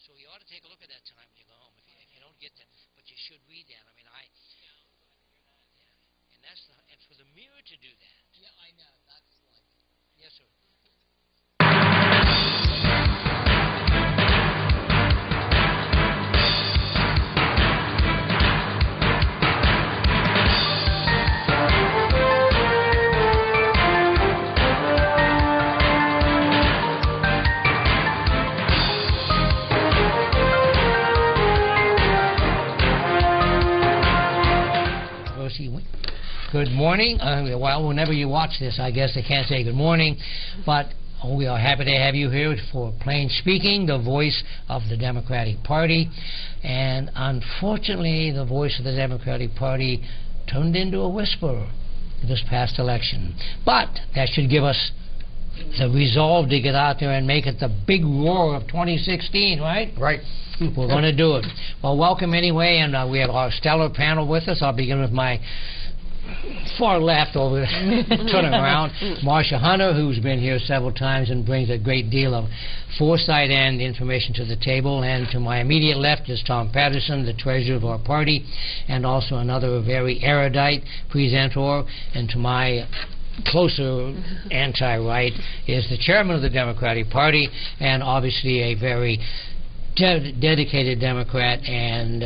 So you ought to take a look at that tonight when you go home. If you don't get that, but you should read that. I mean, yeah, and and for the Mirror to do that. Yeah, I know. That's like. Yes, sir. Good morning. Well, whenever you watch this, I guess I can't say good morning, but we are happy to have you here for Plain Speaking, the voice of the Democratic Party. And unfortunately, the voice of the Democratic Party turned into a whisper this past election. But that should give us the resolve to get out there and make it the big roar of 2016, right? Right. We're going to do it. Well, welcome anyway, and we have our stellar panel with us. I'll begin with my far left over turning around, Marsha Hunter, who's been here several times and brings a great deal of foresight and information to the table. And to my immediate left is Tom Patterson, the treasurer of our party, and also another very erudite presenter. And to my closer anti-right is the chairman of the Democratic Party, and obviously a very dedicated Democrat and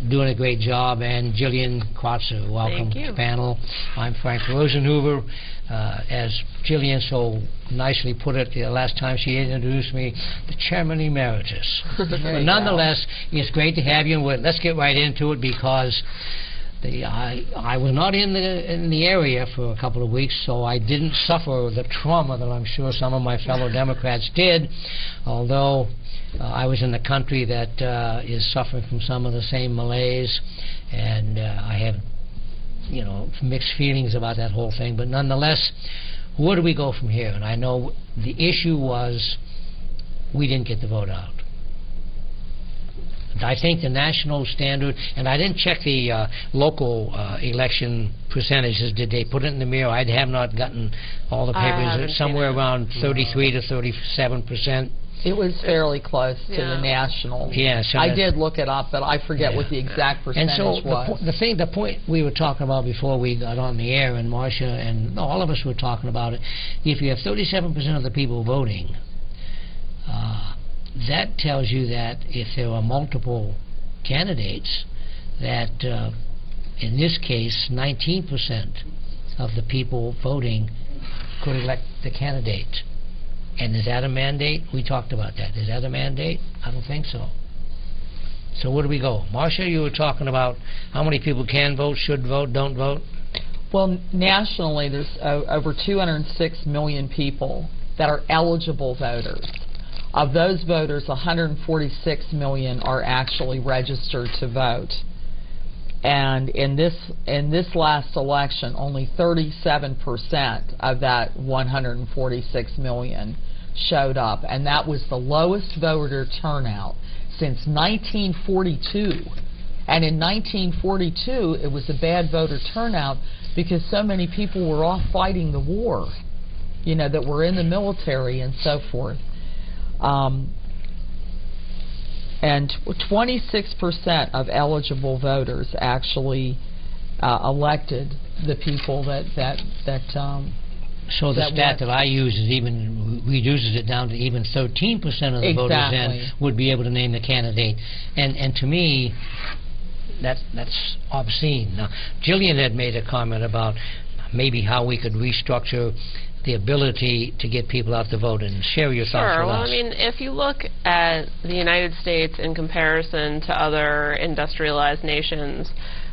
doing a great job, and Gillian Kratzer. Welcome to the panel. I'm Frank Rosenhoover. As Gillian so nicely put it the last time she introduced me, the chairman emeritus. But nonetheless, it's great to have you. Let's get right into it, because I was not in the area for a couple of weeks, so I didn't suffer the trauma that I'm sure some of my fellow Democrats did, although I was in the country that is suffering from some of the same malaise, and I have, mixed feelings about that whole thing. But nonetheless, where do we go from here? And I know the issue was we didn't get the vote out. I think the national standard, and I didn't check the local election percentages. Did they put it in the Mirror? I have not gotten all the papers. Somewhere around 33 to 37%. It was fairly close to the national. Yes, I did look it up, but I forget what the exact percentage was. And so the point we were talking about before we got on the air, and Marsha and all of us were talking about it, if you have 37% of the people voting, that tells you that if there are multiple candidates, that in this case 19% of the people voting could elect the candidate. And is that a mandate? We talked about that. Is that a mandate? I don't think so. So where do we go? Marsha, you were talking about how many people can vote, should vote, don't vote? Well, nationally, there's over 206 million people that are eligible voters. Of those voters, 146 million are actually registered to vote. And in this last election, only 37% of that 146 million showed up, and that was the lowest voter turnout since 1942. And in 1942, it was a bad voter turnout because so many people were off fighting the war, that were in the military and so forth. And 26% of eligible voters actually elected the people that so the stat that I use is even reduces it down to even 13% of the voters then would be able to name the candidate, and to me, that's obscene. Now, Gillian had made a comment about maybe how we could restructure the ability to get people out to vote, and share your thoughts with us. Well, I mean, if you look at the United States in comparison to other industrialized nations,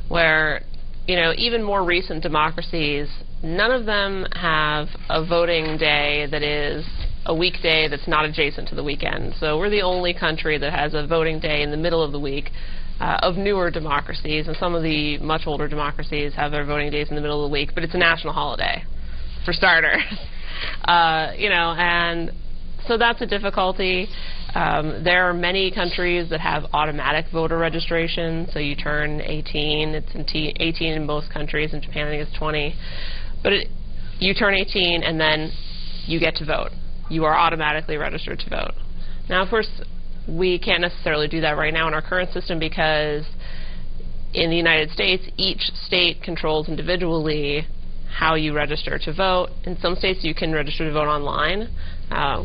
where, even more recent democracies, none of them have a voting day that is a weekday that's not adjacent to the weekend. So we're the only country that has a voting day in the middle of the week. Of newer democracies, and some of the much older democracies have their voting days in the middle of the week, but it's a national holiday, for starters. And so that's a difficulty. There are many countries that have automatic voter registration, so you turn 18, it's 18 in most countries, in Japan I think it's 20, but you turn 18 and then you get to vote. You are automatically registered to vote. Now, of course, we can't necessarily do that right now in our current system because in the United States, each state controls individually how you register to vote. In some states, you can register to vote online.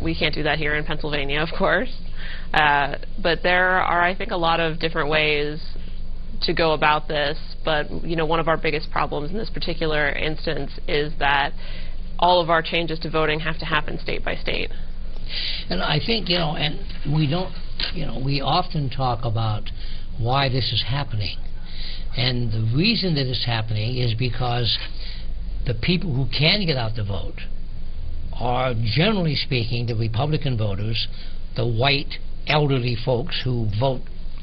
We can't do that here in Pennsylvania, of course. But there are, I think, a lot of different ways to go about this. But, you know, one of our biggest problems in this particular instance is that all of our changes to voting have to happen state by state. And I think, you know, and we don't, you know, we often talk about why this is happening. And the reason that it's happening is because the people who can get out to vote are, generally speaking, the Republican voters, the white elderly folks who vote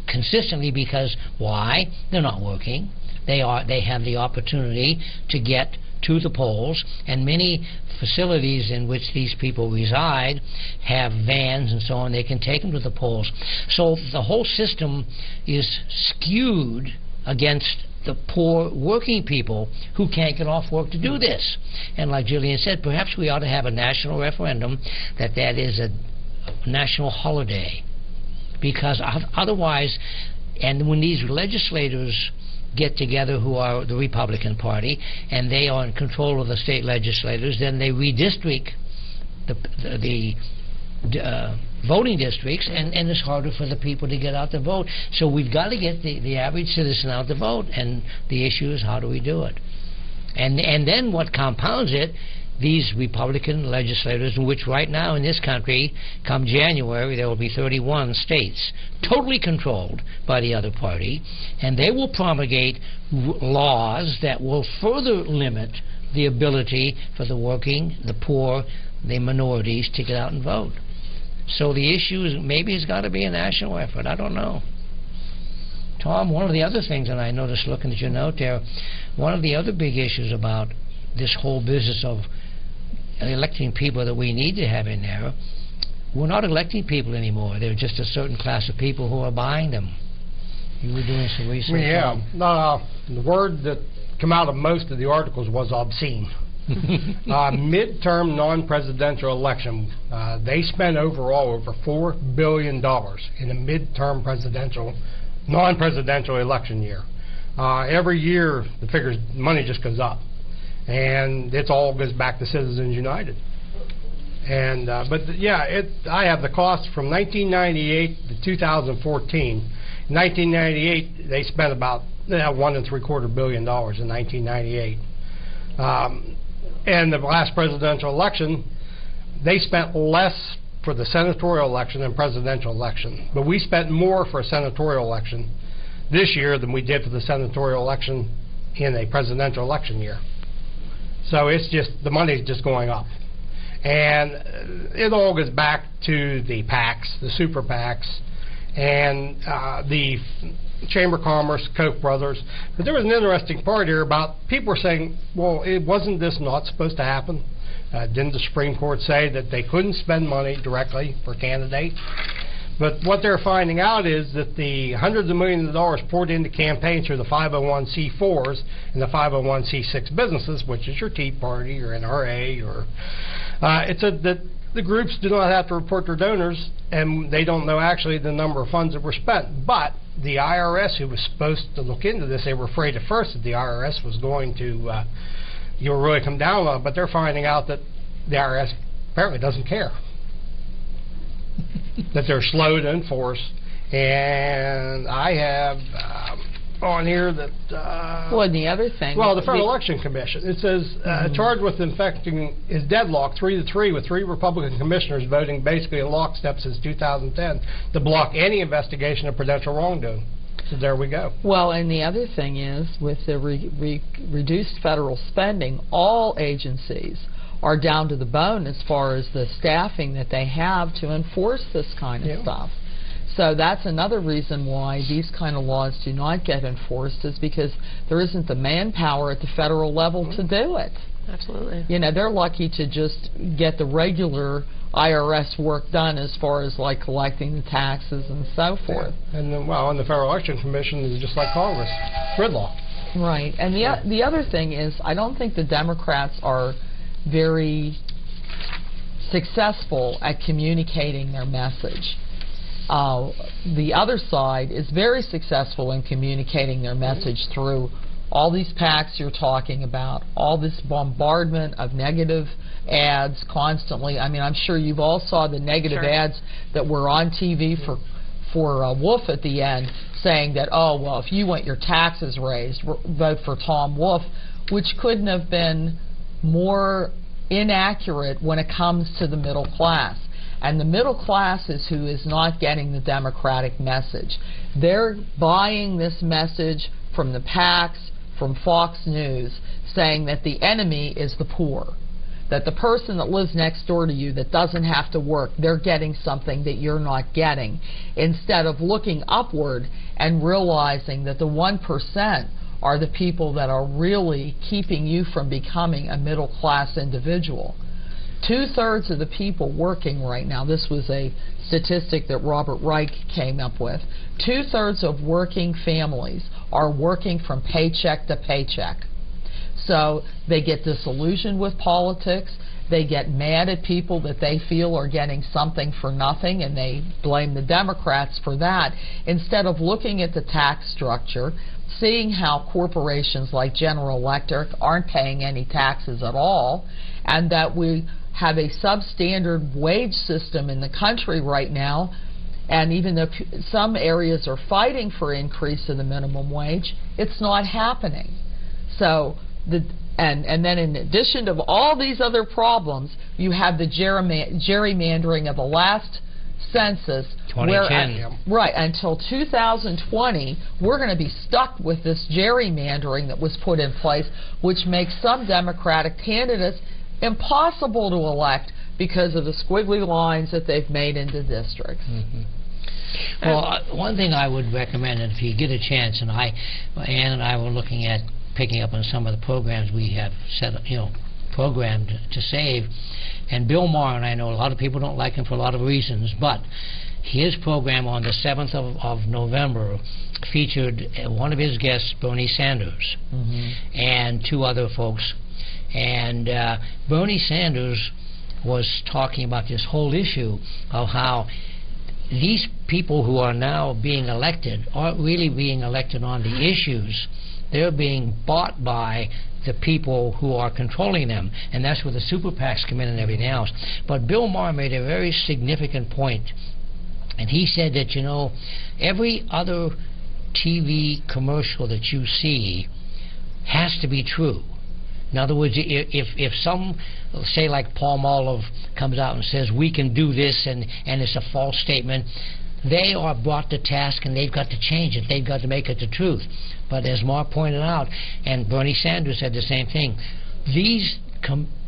consistently because, why? They're not working. They have the opportunity to get to the polls, and many facilities in which these people reside have vans and so on. They can take them to the polls. So the whole system is skewed against the poor working people who can't get off work to do this. And like Gillian said, perhaps we ought to have a national referendum that is a national holiday, because otherwise, and when these legislators get together who are the Republican Party and they are in control of the state legislators, then they redistrict the voting districts, and it's harder for the people to get out to vote. So we've got to get the average citizen out to vote, and the issue is how do we do it? And then what compounds it, these Republican legislators, in which right now in this country, come January, there will be 31 states totally controlled by the other party, and they will promulgate laws that will further limit the ability for the working, the poor, the minorities to get out and vote. So the issue is maybe it's got to be a national effort. I don't know. Tom, one of the other things, and I noticed looking at your note there, one of the other big issues about this whole business of electing people that we need to have in there, we're not electing people anymore. They're just a certain class of people who are buying them. You were doing some research. Yeah. The word that came out of most of the articles was obscene. Midterm non-presidential election, they spent overall over $4 billion in a midterm non-presidential election year. Every year, the figures, money just goes up. And it all goes back to Citizens United. And I have the cost from 1998 to 2014. In 1998, they spent about $1.75 billion in 1998. And the last presidential election, they spent less for the senatorial election than presidential election. But we spent more for a senatorial election this year than we did for the senatorial election in a presidential election year. So it's just, the money's just going up. And it all goes back to the PACs, the super PACs, and the Chamber of Commerce, Koch brothers. But there was an interesting part here about people were saying, well, wasn't this not supposed to happen? Didn't the Supreme Court say that they couldn't spend money directly for candidates? But what they're finding out is that the hundreds of millions of dollars poured into campaigns through the 501c4s and the 501c6 businesses, which is your Tea Party or NRA, or that the groups do not have to report their donors, and they don't know actually the number of funds that were spent. But the IRS, who was supposed to look into this, they were afraid at first that the IRS was going to really come down on it, but they're finding out that the IRS apparently doesn't care. That they're slow to enforce. And I have on here that well, and the other thing, the Federal Election Commission, it says charged with infecting is deadlocked 3-3 with 3 Republican commissioners voting basically in lockstep since 2010 to block any investigation of prudential wrongdoing. So there we go. Well, and the other thing is, with the reduced federal spending, all agencies are down to the bone as far as the staffing that they have to enforce this kind of stuff. So that's another reason why these kind of laws do not get enforced, is because there isn't the manpower at the federal level to do it. Absolutely. You know, they're lucky to just get the regular IRS work done as far as like collecting the taxes and so forth. Yeah. And then, and the Federal Election Commission is just like Congress, gridlock. Right. And the other thing is, I don't think the Democrats are very successful at communicating their message. the other side is very successful in communicating their message through all these PACs you're talking about, all this bombardment of negative ads constantly. I mean, I'm sure you've all saw the negative ads that were on TV for Wolf at the end, saying that, oh, well, if you want your taxes raised, vote for Tom Wolf, which couldn't have been more inaccurate when it comes to the middle class. And the middle class is who is not getting the Democratic message. They're buying this message from the PACs, from Fox News, saying that the enemy is the poor, that the person that lives next door to you that doesn't have to work, they're getting something that you're not getting, instead of looking upward and realizing that the 1% are the people that are really keeping you from becoming a middle-class individual. 2/3 of the people working right now, this was a statistic that Robert Reich came up with, 2/3 of working families are working from paycheck to paycheck. So they get disillusioned with politics, they get mad at people that they feel are getting something for nothing, and they blame the Democrats for that, instead of looking at the tax structure, seeing how corporations like General Electric aren't paying any taxes at all, and that we have a substandard wage system in the country right now, and even though some areas are fighting for increase in the minimum wage, it's not happening. So and then in addition to all these other problems, you have the gerrymandering of the last census, 2010. Right, until 2020, we're going to be stuck with this gerrymandering that was put in place, which makes some Democratic candidates impossible to elect because of the squiggly lines that they've made into districts. Well, one thing I would recommend, and if you get a chance, and Ann and I were looking at picking up on some of the programs we have set, programmed to save, and Bill Maher, and I know a lot of people don't like him for a lot of reasons, but his program on the 7th of November featured one of his guests, Bernie Sanders, and 2 other folks. And Bernie Sanders was talking about this whole issue of how these people who are now being elected aren't really being elected on the issues. They're being bought by the people who are controlling them, and that's where the super PACs come in and everything else. But Bill Maher made a very significant point, and he said that, every other TV commercial that you see has to be true. In other words, if some, say like Palmolive comes out and says we can do this and it's a false statement, they are brought to task and they've got to change it. They've got to make it the truth. But as Mark pointed out, and Bernie Sanders said the same thing, these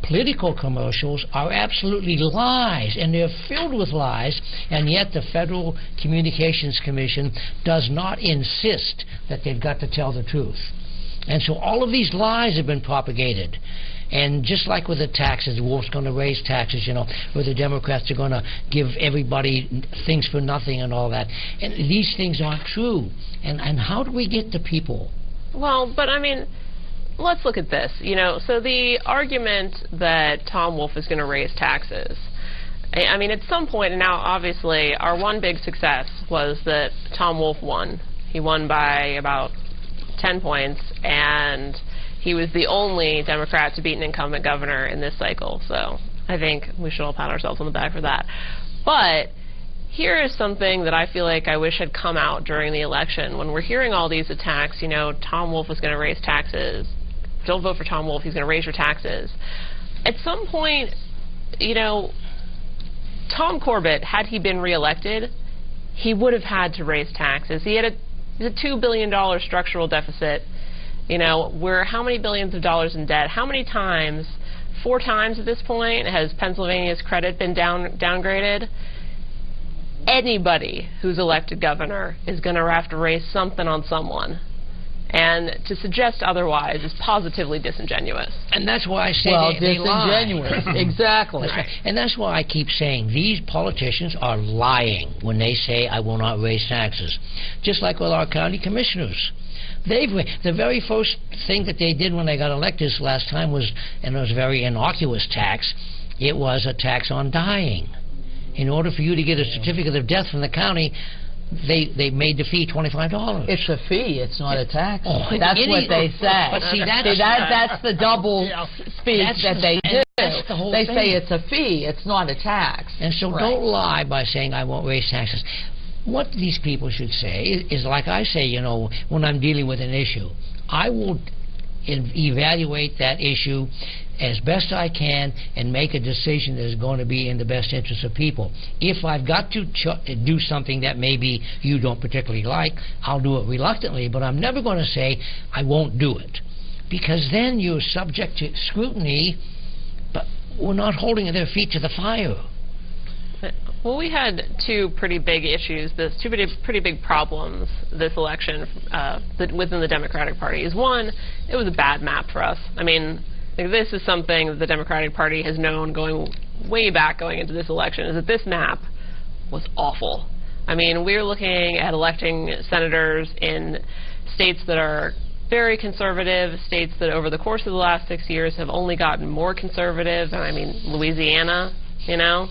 political commercials are absolutely lies, and they're filled with lies, and yet the Federal Communications Commission does not insist that they've got to tell the truth. And so all of these lies have been propagated. And just like with the taxes, Wolf's going to raise taxes, where the Democrats are going to give everybody things for nothing and all that. And these things aren't true. And how do we get the people? Well, but I mean, let's look at this. So the argument that Tom Wolf is going to raise taxes, I mean, at some point, and now obviously our one big success was that Tom Wolf won. He won by about 10 points, and he was the only Democrat to beat an incumbent governor in this cycle. So I think we should all pat ourselves on the back for that. But here is something that I feel like I wish had come out during the election. When we're hearing all these attacks, Tom Wolf is going to raise taxes. Don't vote for Tom Wolf, he's going to raise your taxes. At some point, Tom Corbett, had he been reelected, he would have had to raise taxes. He's a $2 billion structural deficit. We're how many billions of dollars in debt? How many times, 4 times at this point, has Pennsylvania's credit been downgraded? Anybody who's elected governor is going to have to raise something on someone. And to suggest otherwise is positively disingenuous. And that's why I say they disingenuous. lie. Exactly. That's right. And that's why I keep saying these politicians are lying when they say I will not raise taxes. Just like with our county commissioners. The very first thing that they did when they got elected last time was, and it was a very innocuous tax, it was a tax on dying. In order for you to get a certificate of death from the county, they made the fee $25. It's a fee. It's not a tax. Oh, that's what they say. But see, that's the double speak that they do. That's the whole they thing. say it's a fee. It's not a tax. And so don't lie by saying I won't raise taxes. What these people should say is like I say, you know, when I'm dealing with an issue, I will evaluate that issue as best I can and make a decision that is going to be in the best interest of people. If I've got to do something that maybe you don't particularly like, I'll do it reluctantly, but I'm never going to say I won't do it, because then you're subject to scrutiny, but we're not holding their feet to the fire. Well, we had two pretty big issues, two pretty big problems this election within the Democratic Party. One, it was a bad map for us. I mean, this is something that the Democratic Party has known going way back going into this election, is that this map was awful. I mean, we're looking at electing senators in states that are very conservative, states that over the course of the last 6 years have only gotten more conservative. I mean, Louisiana, you know.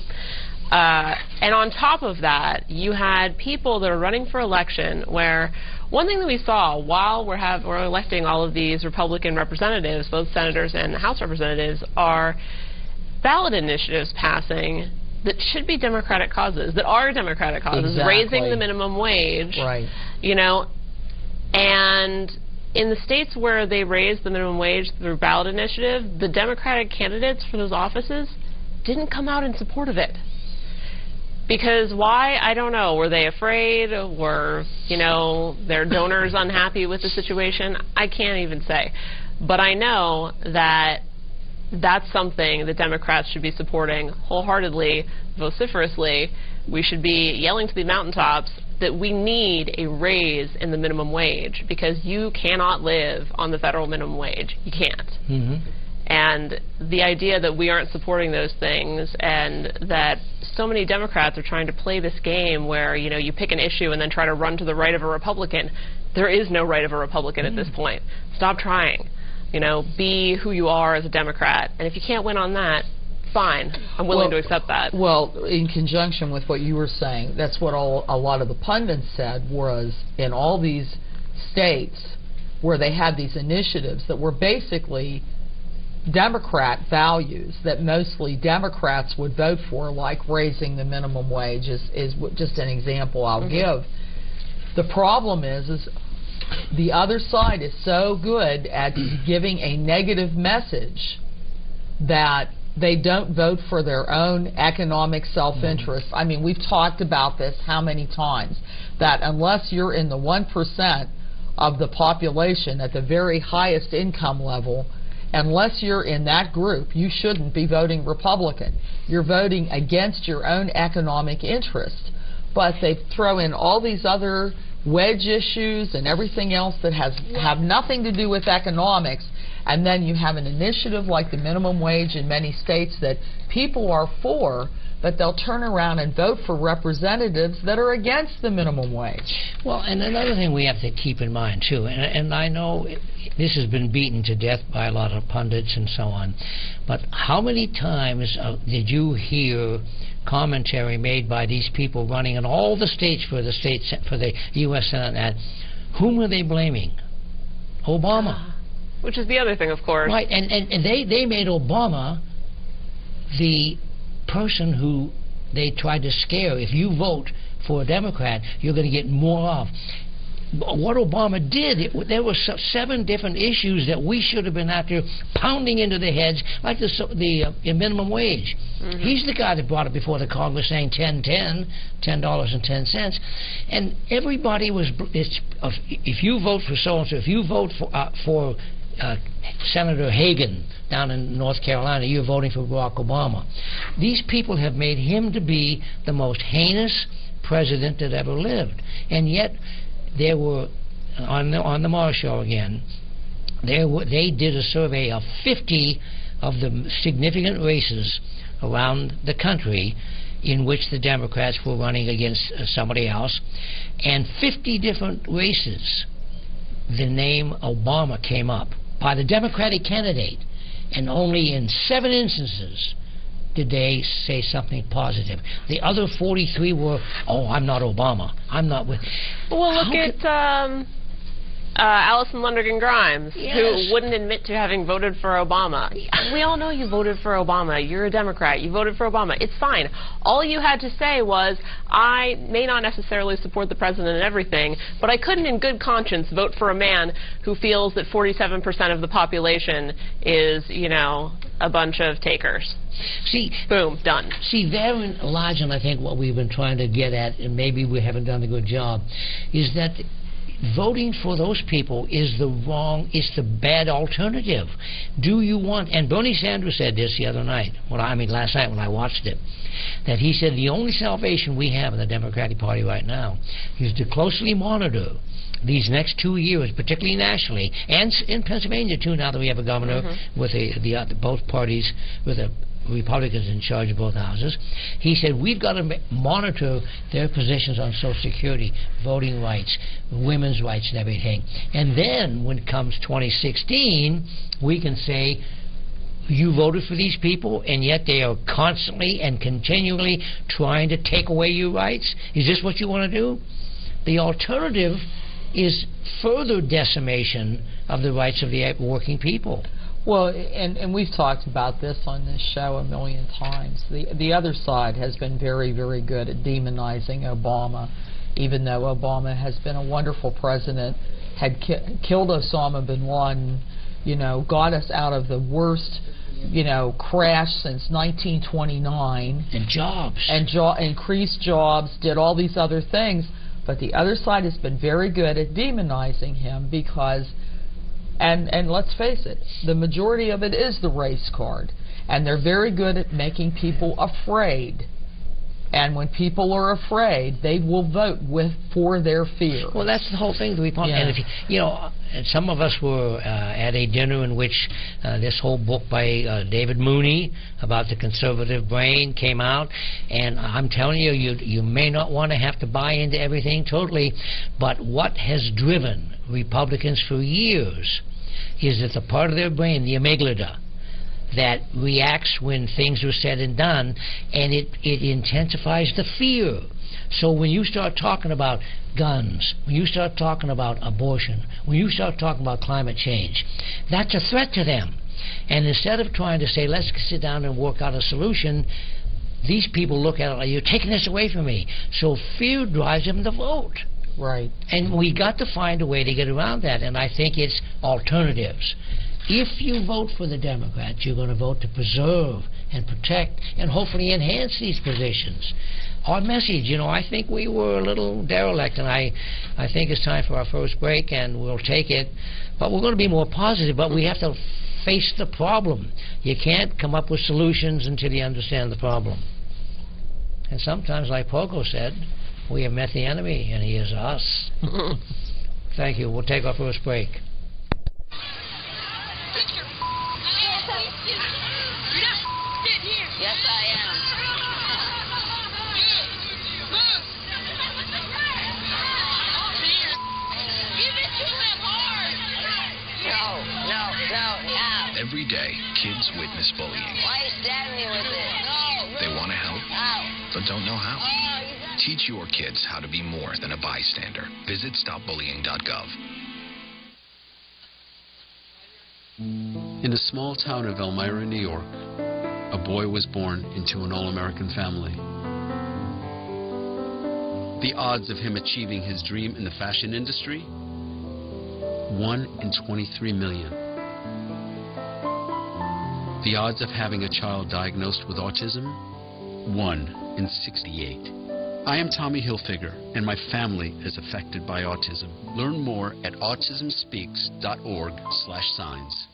And on top of that, you had people that are running for election where one thing that we saw while we're electing all of these Republican representatives, both senators and House representatives, are ballot initiatives passing that should be Democratic causes, that are Democratic causes, exactly. Raising the minimum wage, right. You know, and in the states where they raised the minimum wage through ballot initiative, the Democratic candidates for those offices didn't come out in support of it. Because why? I don't know. Were they afraid? Were, you know, their donors unhappy with the situation? I can't even say. But I know that that's something that Democrats should be supporting wholeheartedly, vociferously. We should be yelling to the mountaintops that we need a raise in the minimum wage, because you cannot live on the federal minimum wage. You can't. Mm-hmm. And the idea that we aren't supporting those things, and that so many Democrats are trying to play this game where, you know, you pick an issue and then try to run to the right of a Republican. There is no right of a Republican at this point. Stop trying. You know, be who you are as a Democrat. And if you can't win on that, fine. I'm willing to accept that. Well, in conjunction with what you were saying, that's what a lot of the pundits said, was in all these states where they had these initiatives that were basically Democrat values that mostly Democrats would vote for, like raising the minimum wage is just an example I'll give. The problem is the other side is so good at giving a negative message that they don't vote for their own economic self-interest. I mean, we've talked about this how many times, that unless you're in the 1% of the population at the very highest income level, unless you're in that group, you shouldn't be voting Republican. You're voting against your own economic interest. But they throw in all these other wedge issues and everything else that have nothing to do with economics, and then you have an initiative like the minimum wage in many states that people are for, but they'll turn around and vote for representatives that are against the minimum wage. Well, and another thing we have to keep in mind, too, and I know this has been beaten to death by a lot of pundits and so on, but how many times did you hear commentary made by these people running in all the states for the U.S. Senate, at whom are they blaming? Obama. Which is the other thing, of course. Right, and they made Obama the person who they tried to scare. If you vote for a Democrat, you're going to get more off. What Obama did, there were 7 different issues that we should have been after, pounding into the heads, like the minimum wage. Mm-hmm. He's the guy that brought it before the Congress, saying $10.10, and everybody was, if you vote for so-and-so, if you vote for Senator Hagan down in North Carolina, you're voting for Barack Obama. These people have made him to be the most heinous president that ever lived. And yet, there were, on the Marsha again, they did a survey of 50 of the significant races around the country in which the Democrats were running against somebody else, and 50 different races, the name Obama came up by the Democratic candidate, and only in 7 instances did they say something positive? The other 43 were, oh, I'm not Obama. I'm not with... Well, look at Allison Lundergan Grimes, Yes. who wouldn't admit to having voted for Obama. We all know you voted for Obama. You're a Democrat. You voted for Obama. It's fine. All you had to say was, I may not necessarily support the president and everything, but I couldn't in good conscience vote for a man who feels that 47% of the population is, you know, a bunch of takers. See, boom, done. See, therein lies, and I think what we've been trying to get at, and maybe we haven't done a good job, is that voting for those people is the bad alternative. Do you want, and Bernie Sanders said this the other night, last night when I watched it, that he said the only salvation we have in the Democratic Party right now is to closely monitor these next 2 years, particularly nationally, and in Pennsylvania too, now that we have a governor with both parties, with a Republicans in charge of both houses. He said we've got to monitor their positions on Social Security, voting rights, women's rights and everything. And then when it comes 2016, we can say, you voted for these people and yet they are constantly and continually trying to take away your rights? Is this what you want to do? The alternative is further decimation of the rights of the working people. Well, and we've talked about this on this show a million times. The other side has been very, very good at demonizing Obama, even though Obama has been a wonderful president, had killed Osama bin Laden, you know, got us out of the worst, you know, crash since 1929. And jobs. And increased jobs, did all these other things. But the other side has been very good at demonizing him because... And let's face it, the majority of it is the race card. And they're very good at making people afraid. And when people are afraid, they will vote for their fear. Well, that's the whole thing. Yeah. And if you know, and some of us were at a dinner in which this whole book by David Mooney about the conservative brain came out. And I'm telling you, you may not want to have to buy into everything totally, but what has driven Republicans for years is that the part of their brain, the amygdala, that reacts when things are said and done, and it intensifies the fear. So when you start talking about guns, when you start talking about abortion, when you start talking about climate change, that's a threat to them. And instead of trying to say, let's sit down and work out a solution, these people look at it like, you're taking this away from me. So fear drives them to vote. Right. And we got to find a way to get around that, and I think it's alternatives. If you vote for the Democrats, you're going to vote to preserve and protect and hopefully enhance these positions. Our message, you know, I think we were a little derelict, and I think it's time for our first break, and we'll take it. But we're going to be more positive, but we have to face the problem. You can't come up with solutions until you understand the problem. And sometimes, like Pogo said, we have met the enemy, and he is us. Thank you. We'll take our first break. Yes, I am. Give it to him hard. No. Every day, kids witness bullying. Why are you stabbing me with it? No. They want to help, Ow. but don't know how. Teach your kids how to be more than a bystander. Visit stopbullying.gov. In the small town of Elmira, New York, a boy was born into an all-American family. The odds of him achieving his dream in the fashion industry? 1 in 23 million. The odds of having a child diagnosed with autism? 1 in 68. I am Tommy Hilfiger, and my family is affected by autism. Learn more at autismspeaks.org/signs.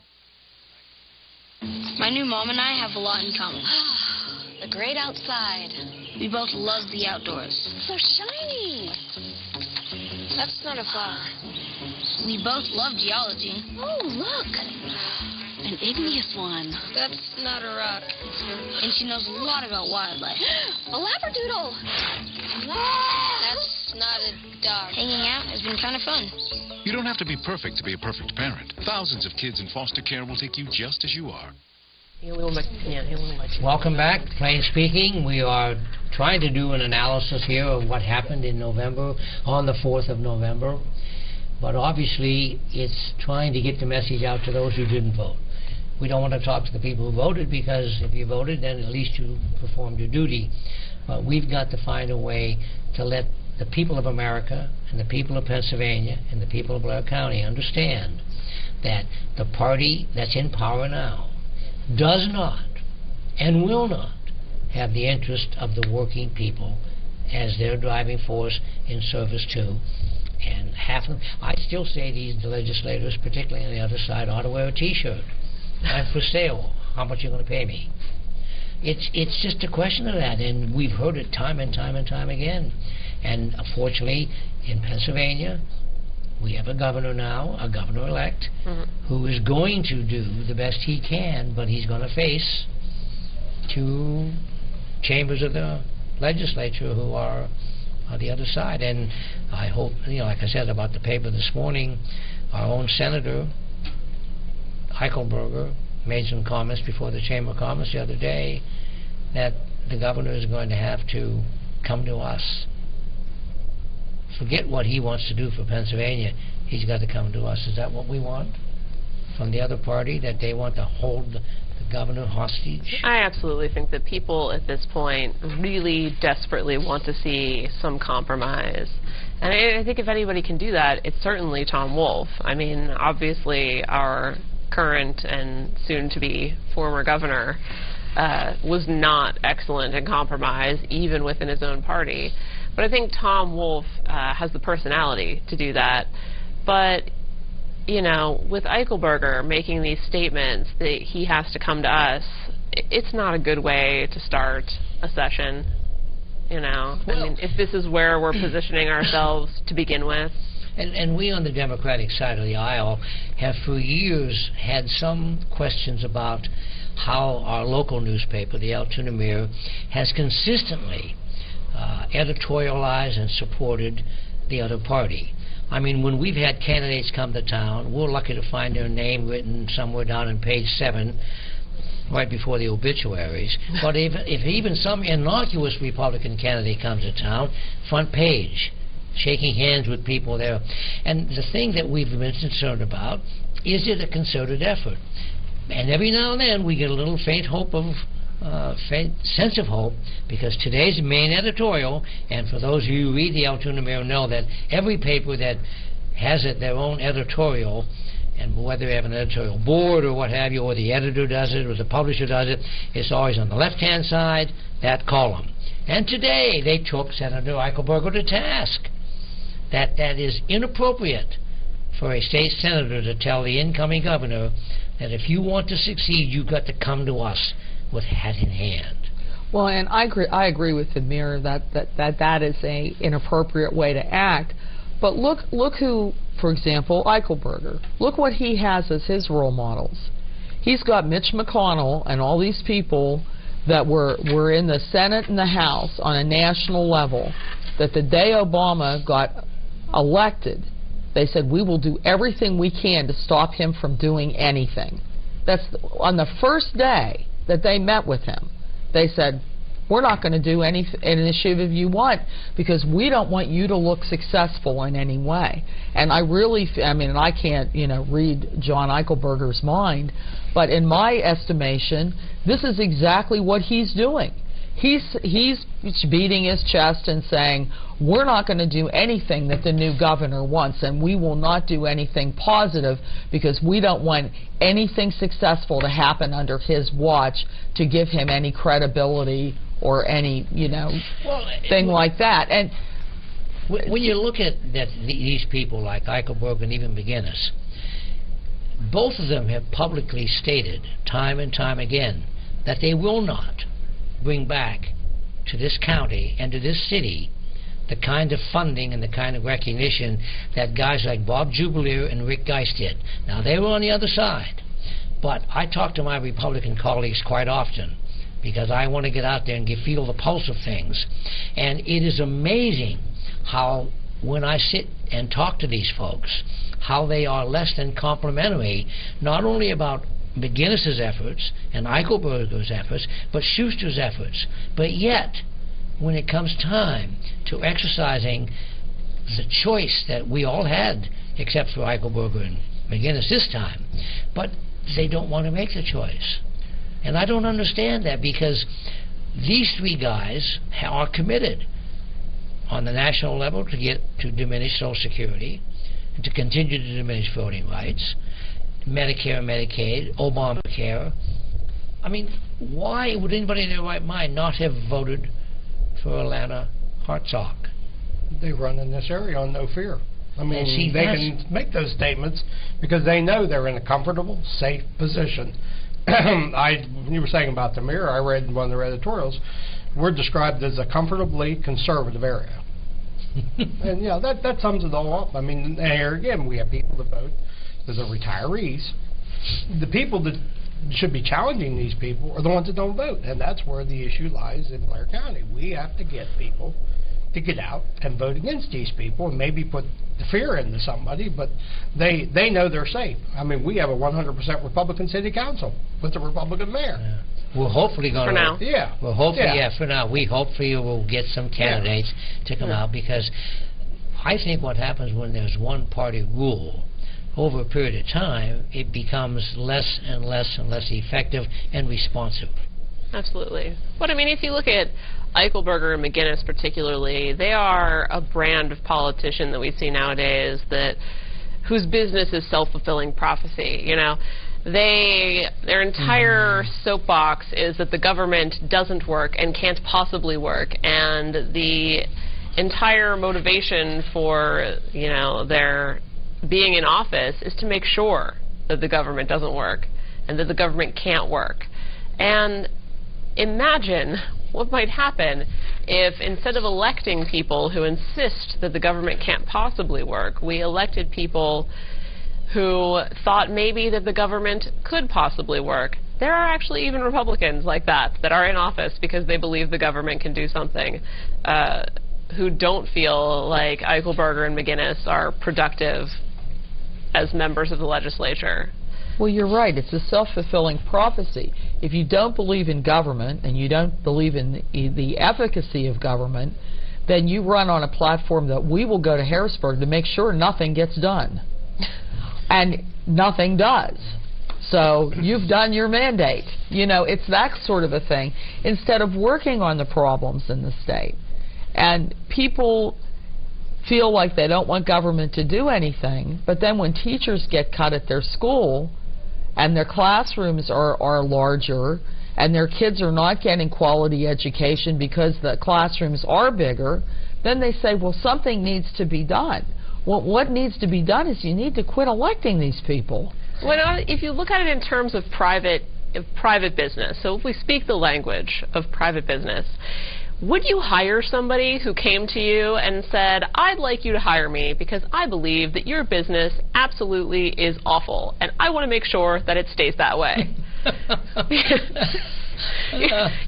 My new mom and I have a lot in common. The great outside. We both love the outdoors. So shiny. That's not a flower. We both love geology. Oh, look. An igneous one. That's not a rock. And she knows a lot about wildlife. A labradoodle. That's not a dog. Hanging out has been kind of fun. You don't have to be perfect to be a perfect parent. Thousands of kids in foster care will take you just as you are. Welcome back. Plain speaking, we are trying to do an analysis here of what happened in November, on the 4th of November. But obviously, it's trying to get the message out to those who didn't vote. We don't want to talk to the people who voted, because if you voted, then at least you performed your duty. But we've got to find a way to let the people of America and the people of Pennsylvania and the people of Blair County understand that the party that's in power now does not and will not have the interest of the working people as their driving force in service to. And half of them, I still say these legislators, particularly on the other side, ought to wear a T-shirt. I'm for sale. How much are you going to pay me? It's just a question of that, and we've heard it time and time and time again. And unfortunately, in Pennsylvania, we have a governor now, a governor-elect, who is going to do the best he can, but he's going to face two chambers of the legislature who are on the other side. And I hope, like I said about the paper this morning, our own Senator Eichelberger made some comments before the Chamber of Commerce the other day that the governor is going to have to come to us. Forget what he wants to do for Pennsylvania. He's got to come to us. Is that what we want from the other party, that they want to hold the governor hostage? I absolutely think that people at this point really desperately want to see some compromise. And I think if anybody can do that, it's certainly Tom Wolf. I mean, obviously, our current and soon-to-be former governor was not excellent in compromise, even within his own party. But I think Tom Wolf has the personality to do that. But, with Eichelberger making these statements that he has to come to us, it's not a good way to start a session. I mean, if this is where we're positioning ourselves to begin with. And we on the Democratic side of the aisle have for years had some questions about how our local newspaper, the Altoona Mirror, has consistently editorialized and supported the other party. I mean, when we've had candidates come to town, we're lucky to find their name written somewhere down on page 7, right before the obituaries. But if even some innocuous Republican candidate comes to town, front page, shaking hands with people there. And the thing that we've been concerned about, is it a concerted effort? And every now and then we get a little faint sense of hope, because today's main editorial, and for those of you who read the Altoona Mirror know that every paper that has their own editorial, and whether they have an editorial board or what have you, or the editor does it, or the publisher does it, it's always on the left-hand side, that column. And today they took Senator Eichelberger to task. That is inappropriate for a state senator to tell the incoming governor that if you want to succeed, you've got to come to us with hat in hand. Well, and I agree with the Mirror that is a inappropriate way to act. But look who, for example, Eichelberger. Look what he has as his role models. He's got Mitch McConnell and all these people that were in the Senate and the House on a national level, that the day Obama got elected, they said, we will do everything we can to stop him from doing anything. That's on the first day that they met with him. They said, we're not going to do any initiative you want, because we don't want you to look successful in any way. And I really, and I can't, read John Eichelberger's mind, but in my estimation, this is exactly what he's doing. He's beating his chest and saying, we're not going to do anything that the new governor wants, and we will not do anything positive because we don't want anything successful to happen under his watch to give him any credibility or any, thing like that. And when you look at these people like Eichelberger and even McGinnis, both of them have publicly stated time and time again that they will not bring back to this county and to this city the kind of funding and the kind of recognition that guys like Bob Jubileer and Rick Geist did. Now, they were on the other side, but I talk to my Republican colleagues quite often because I want to get out there and feel the pulse of things. And it is amazing how, when I sit and talk to these folks, how they are less than complimentary, not only about McGinnis's efforts and Eichelberger's efforts, but Schuster's efforts. But yet, when it comes time to exercising the choice that we all had, except for Eichelberger and McGinnis this time, but they don't want to make the choice. And I don't understand that, because these three guys are committed on the national level to diminish Social Security and to continue to diminish voting rights, Medicare, Medicaid, Obamacare. I mean, why would anybody in their right mind not have voted for Alana Hartzog? They run in this area on no fear. I mean, see, they can make those statements because they know they're in a comfortable, safe position. You were saying about the Mirror, I read in one of their editorials, we're described as a comfortably conservative area. And, that sums it all up. I mean, here again, we have people that vote. There's the retirees. The people that should be challenging these people are the ones that don't vote, and that's where the issue lies in Blair County. We have to get people to get out and vote against these people and maybe put the fear into somebody, but they know they're safe. I mean, we have a 100% Republican city council with a Republican mayor. Yeah. We're hopefully going to... For now. Yeah. Well, hopefully, for now. We hopefully will get some candidates to come out, because I think what happens when there's one-party rule, over a period of time, it becomes less and less and less effective and responsive. Absolutely. But, I mean, if you look at Eichelberger and McGinnis particularly, they are a brand of politician that we see nowadays whose business is self-fulfilling prophecy. You know, their entire soapbox is that the government doesn't work and can't possibly work, and the entire motivation for, their being in office is to make sure that the government doesn't work and that the government can't work. And imagine what might happen if, instead of electing people who insist that the government can't possibly work, we elected people who thought maybe that the government could possibly work. There are actually even Republicans like that are in office because they believe the government can do something, who don't feel like Eichelberger and McGinnis are productive as members of the legislature. Well, you're right. It's a self-fulfilling prophecy. If you don't believe in government and you don't believe in the efficacy of government, then you run on a platform that we will go to Harrisburg to make sure nothing gets done. And nothing does. So you've done your mandate. It's that sort of a thing, instead of working on the problems in the state. And people feel like they don't want government to do anything, but then when teachers get cut at their school and their classrooms are larger and their kids are not getting quality education because the classrooms are bigger, then they say, well, something needs to be done. Well, what needs to be done is you need to quit electing these people. Well, if you look at it in terms of private business, so if we speak the language of private business, would you hire somebody who came to you and said, I'd like you to hire me because I believe that your business absolutely is awful, and I want to make sure that it stays that way?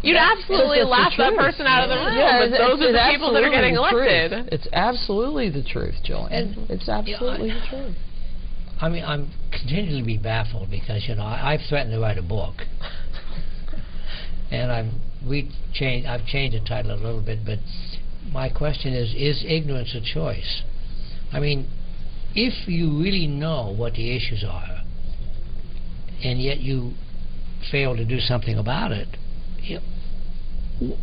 You'd absolutely laugh that person out of the room, but those are the people that are getting elected. It's absolutely the truth, Gillian. It's absolutely the truth. I mean, I'm continually baffled because, I've threatened to write a book. And I've changed the title a little bit, but my question is ignorance a choice? I mean, if you really know what the issues are, and yet you fail to do something about it,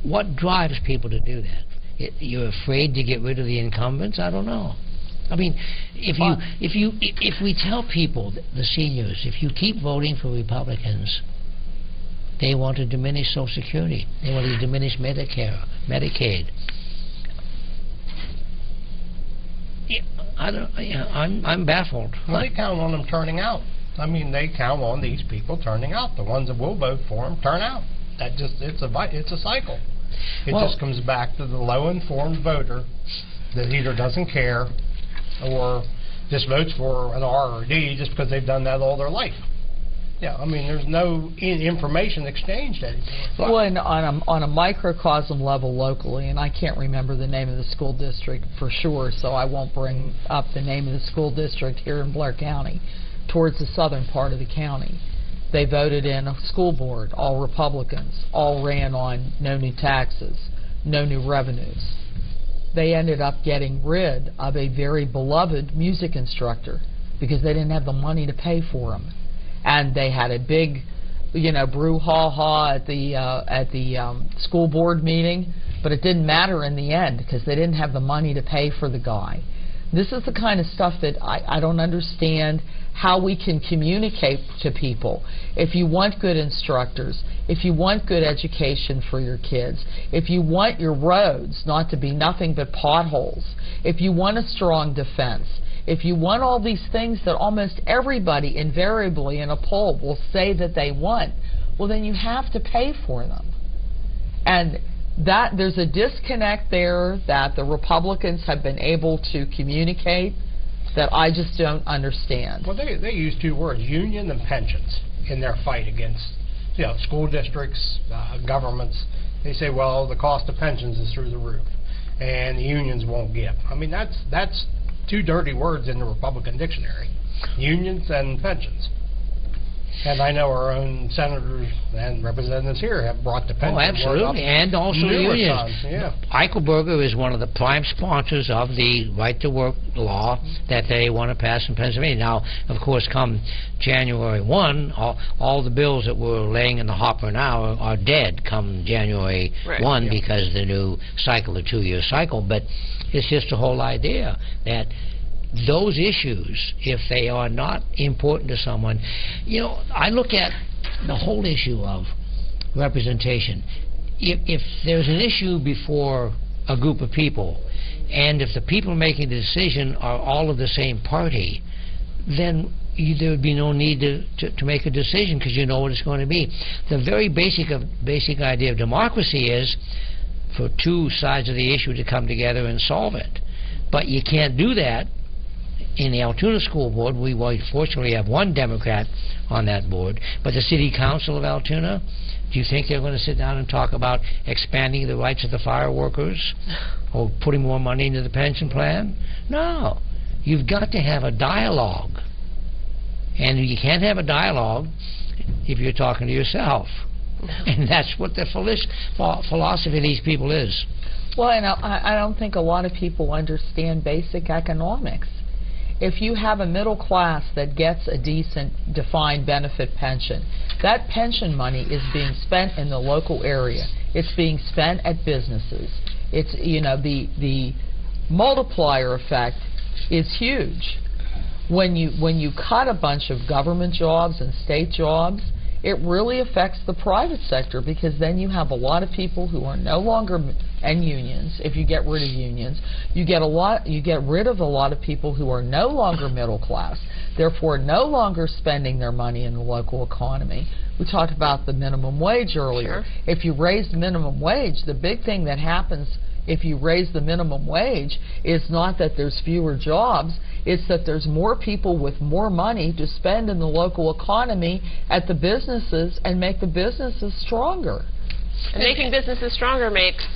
what drives people to do that? You're afraid to get rid of the incumbents? I don't know. I mean, if we tell people, the seniors, if you keep voting for Republicans, they want to diminish Social Security. They want to diminish Medicare, Medicaid. I'm baffled. Well, they count on them turning out. I mean, they count on these people turning out. The ones that will vote for them turn out. It's a cycle. It just comes back to the low-informed voter that either doesn't care or just votes for an R or D just because they've done that all their life. Yeah, I mean, there's no information exchanged anymore. Well, and on a microcosm level locally, and I can't remember the name of the school district for sure, so I won't bring up the name of the school district here in Blair County, towards the southern part of the county. They voted in a school board, all Republicans, all ran on no new taxes, no new revenues. They ended up getting rid of a very beloved music instructor because they didn't have the money to pay for him. And they had a big, brouhaha at the school board meeting, but it didn't matter in the end because they didn't have the money to pay for the guy. This is the kind of stuff that I don't understand how we can communicate to people. If you want good instructors, if you want good education for your kids, if you want your roads not to be nothing but potholes, if you want a strong defense, if you want all these things that almost everybody invariably in a poll will say that they want, well, then you have to pay for them. And that there's a disconnect there that the Republicans have been able to communicate that I just don't understand. Well, they use two words, union and pensions, in their fight against school districts, governments. They say, well, the cost of pensions is through the roof, and the unions won't give. I mean, that's two dirty words in the Republican dictionary, unions and pensions. And I know our own senators and representatives here have brought the pension word up. Absolutely, and also unions. Times, yeah. Eichelberger is one of the prime sponsors of the right-to-work law that they want to pass in Pennsylvania. Now, of course, come January 1, all the bills that we're laying in the hopper now are dead come January 1 because the new cycle, the 2-year cycle. But it's just the whole idea that those issues, if they are not important to someone, I look at the whole issue of representation. If there's an issue before a group of people, and if the people making the decision are all of the same party, then there would be no need to make a decision because you know what it's going to be. The very basic idea of democracy is for two sides of the issue to come together and solve it. But you can't do that. In the Altoona School Board, we fortunately have one Democrat on that board, but the City Council of Altoona, do you think they're going to sit down and talk about expanding the rights of the fire workers or putting more money into the pension plan? No. You've got to have a dialogue. And you can't have a dialogue if you're talking to yourself. And that's what the philosophy of these people is. Well, and I don't think a lot of people understand basic economics. If you have a middle class that gets a decent defined benefit pension, that pension money is being spent in the local area. It's being spent at businesses. It's, the multiplier effect is huge. When you cut a bunch of government jobs and state jobs, it really affects the private sector because then you have a lot of people who are no longer and unions. If you get rid of unions, you get rid of a lot of people who are no longer middle class, therefore no longer spending their money in the local economy. We talked about the minimum wage earlier. Sure. If you raise the minimum wage, the big thing that happens if you raise the minimum wage is not that there's fewer jobs, it's that there's more people with more money to spend in the local economy at the businesses and make the businesses stronger. And making businesses stronger makes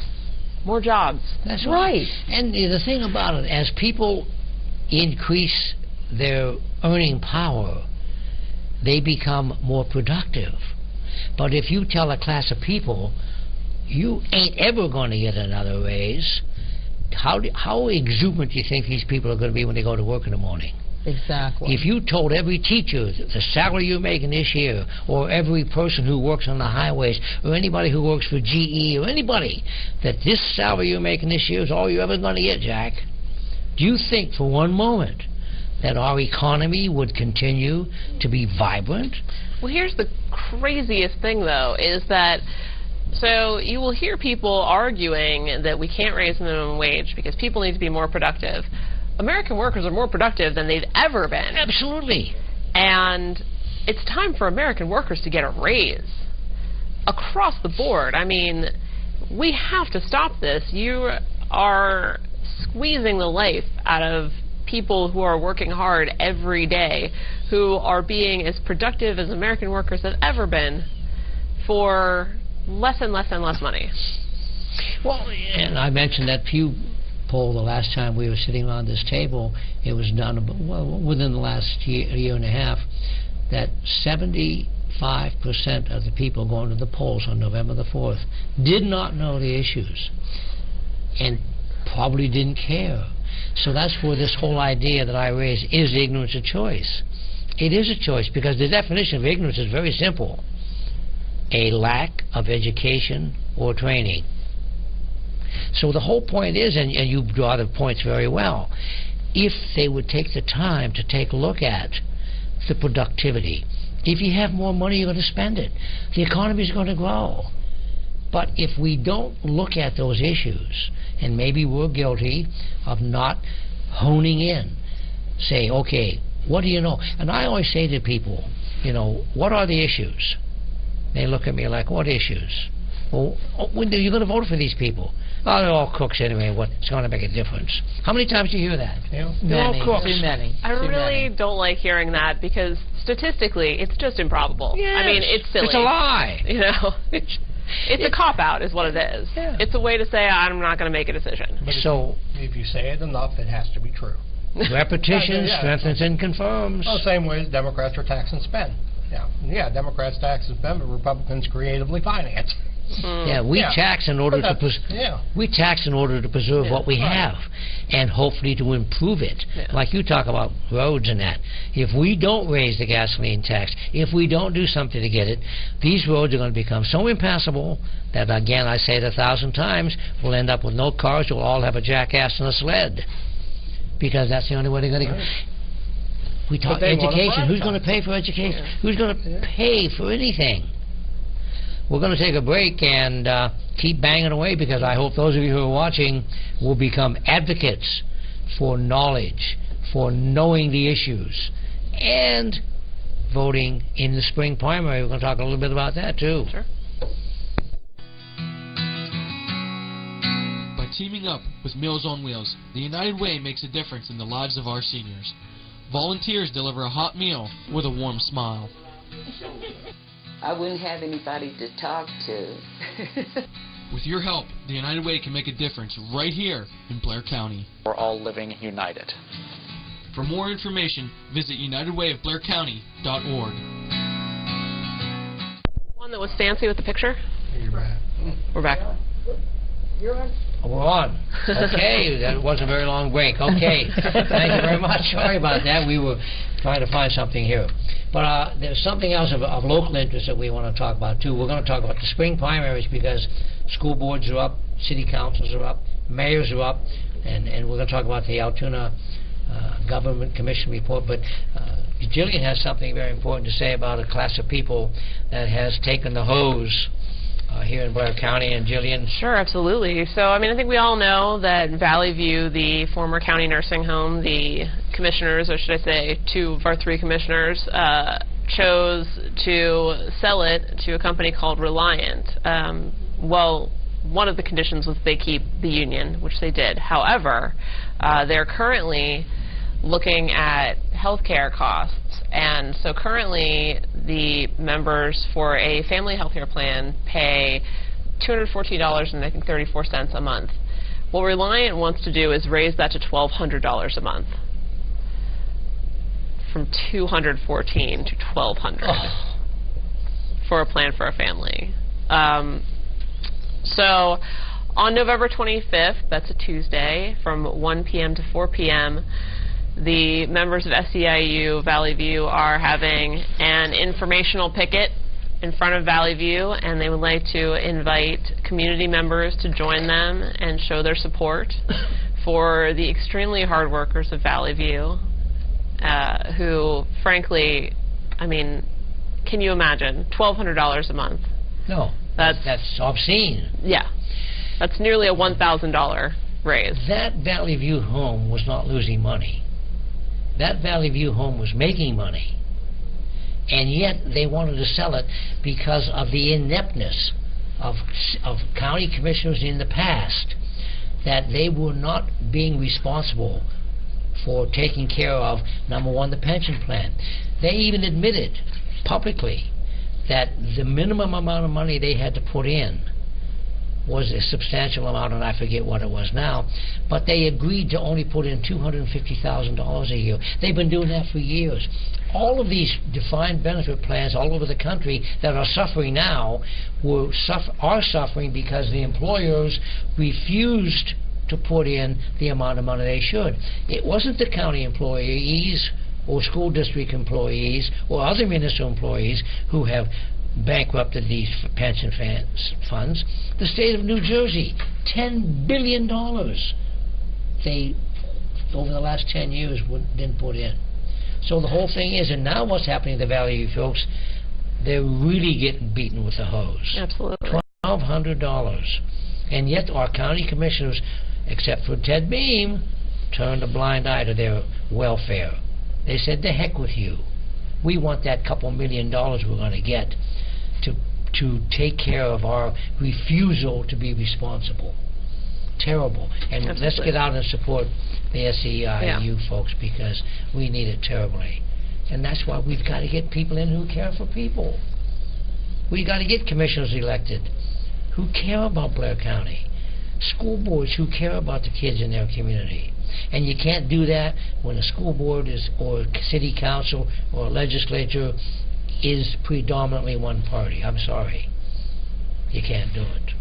more jobs. That's right. And the thing about it, as people increase their earning power, they become more productive. But if you tell a class of people, you ain't ever going to get another raise, how exuberant do you think these people are going to be when they go to work in the morning? Exactly. If you told every teacher the salary you're making this year, or every person who works on the highways, or anybody who works for GE, or anybody, that this salary you're making this year is all you're ever going to get, Jack, do you think for one moment that our economy would continue to be vibrant? Well, here's the craziest thing, though, is that so you will hear people arguing that we can't raise the minimum wage because people need to be more productive. American workers are more productive than they've ever been. Absolutely. And it's time for American workers to get a raise across the board. I mean, we have to stop this. You are squeezing the life out of people who are working hard every day, who are being as productive as American workers have ever been for less and less and less money. Well, and I mentioned that Pew poll the last time we were sitting around this table. It was done within the last year and a half, that 75% 95% of the people going to the polls on November the 4th did not know the issues and probably didn't care. So that's where this whole idea that I raised, is ignorance a choice? It is a choice, because the definition of ignorance is very simple: a lack of education or training. So the whole point is, and you draw the points very well, if they would take the time to take a look at the productivity. If you have more money, you're going to spend it. The economy is going to grow. But if we don't look at those issues, and maybe we're guilty of not honing in, say, okay, what do you know? And I always say to people, you know, what are the issues? They look at me like, what issues? Well, when are you going to vote for these people? Oh, they're all crooks anyway. What's going to make a difference? How many times do you hear that? Yeah. They're all Many, crooks. too many. I too really many. don't like hearing that, because statistically, it's just improbable. I mean, it's silly. It's a lie. You know, it's a cop-out is what it is. Yeah. It's a way to say, I'm not going to make a decision. But So if you say it enough, it has to be true. repetition Yeah. strengthens and confirms. Well, same way as Democrats are tax and spend. Yeah, Democrats tax and spend, but Republicans creatively finance. Yeah, we Yeah. tax in order But to that's- we tax in order to preserve Yeah. what we Right. have, and hopefully to improve it. Yeah. Like you talk about roads and that. If we don't raise the gasoline tax, if we don't do something to get it, these roads are going to become so impassable that, again, I say it 1,000 times, we'll end up with no cars. We'll all have a jackass and a sled, because that's the only way they're going to go. We talk they wanna education. Who's privatize. going to pay for education? Yeah. Who's going to pay for anything? We're going to take a break and keep banging away, because I hope those of you who are watching will become advocates for knowledge, for knowing the issues, and voting in the spring primary. We're going to talk a little bit about that, too. Sure. By teaming up with Meals on Wheels, the United Way makes a difference in the lives of our seniors. Volunteers deliver a hot meal with a warm smile. I wouldn't have anybody to talk to. With your help, the United Way can make a difference right here in Blair County. We're all living united. For more information, visit UnitedWayofBlairCounty.org. One that was fancy with the picture. You're back. We're back. We're on. Okay, that wasn't a very long break. Okay, thank you very much. Sorry about that. We were trying to find something here. But there's something else of local interest that we want to talk about, too. We're going to talk about the spring primaries, because school boards are up, city councils are up, mayors are up, and we're going to talk about the Altoona Government Commission report. But Gillian has something very important to say about a class of people that has taken the hose here in Blair County. And Gillian? Sure, absolutely. So, I mean, I think we all know that Valley View, the former county nursing home, the commissioners, or should I say 2 of our 3 commissioners, chose to sell it to a company called Reliant. Well, one of the conditions was they keep the union, which they did. However, they're currently looking at healthcare costs. And so currently the members for a family healthcare plan pay $214.34 a month. What Reliant wants to do is raise that to $1,200 a month, from $214 to $1,200 for a plan for a family. So on November 25th, that's a Tuesday, from 1 p.m. to 4 p.m., the members of SEIU Valley View are having an informational picket in front of Valley View, and they would like to invite community members to join them and show their support for the extremely hard workers of Valley View, who, frankly, I mean, can you imagine $1,200 a month? No. That's obscene. Yeah. That's nearly a $1,000 raise. That Valley View home was not losing money. That Valley View home was making money. And yet they wanted to sell it because of the ineptness of county commissioners in the past, that they were not being responsible for taking care of, number one, the pension plan. They even admitted publicly that the minimum amount of money they had to put in was a substantial amount, and I forget what it was now, but they agreed to only put in $250,000 a year. They've been doing that for years. All of these defined benefit plans all over the country that are suffering now are suffering because the employers refused to put in the amount of money they should. It wasn't the county employees or school district employees or other municipal employees who have bankrupted these pension funds. The state of New Jersey, $10 billion they, over the last 10 years, didn't put in. So the whole thing is, and now what's happening to the Valley View folks, they're really getting beaten with the hose. Absolutely. $1,200. And yet our county commissioners, except for Ted Beam, turned a blind eye to their welfare. They said, the heck with you. We want that couple $1 million we're going to get to take care of our refusal to be responsible. Terrible. And Absolutely. Let's get out and support the SEIU folks, because we need it terribly. And that's why we've got to get people in who care for people. We've got to get commissioners elected who care about Blair County. School boards who care about the kids in their community. And you can't do that when a school board is, or a city council or a legislature is predominantly one party. I'm sorry. You can't do it.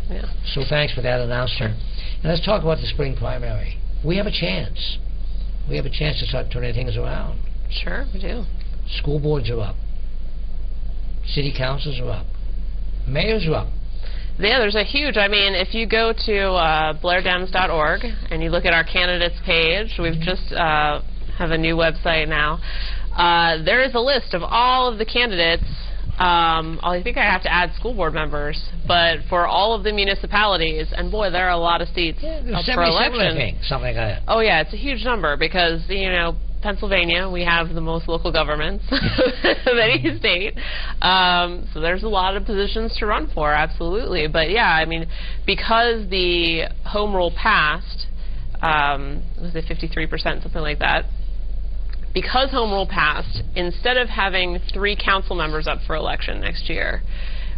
Yeah. So thanks for that announcement. And let's talk about the spring primary. We have a chance. We have a chance to start turning things around. Sure, we do. School boards are up. City councils are up. Mayors are up. Yeah, there's a huge, I mean, if you go to blairdems.org and you look at our candidates page, we've just have a new website now. There is a list of all of the candidates. I think I have to add school board members, but for all of the municipalities, and boy, there are a lot of seats up for election. I think, something like that. Oh yeah, it's a huge number because, you know, Pennsylvania, we have the most local governments of any state. So there's a lot of positions to run for, absolutely. But yeah, I mean, because the home rule passed, was it 53%, something like that? Because home rule passed, instead of having 3 council members up for election next year,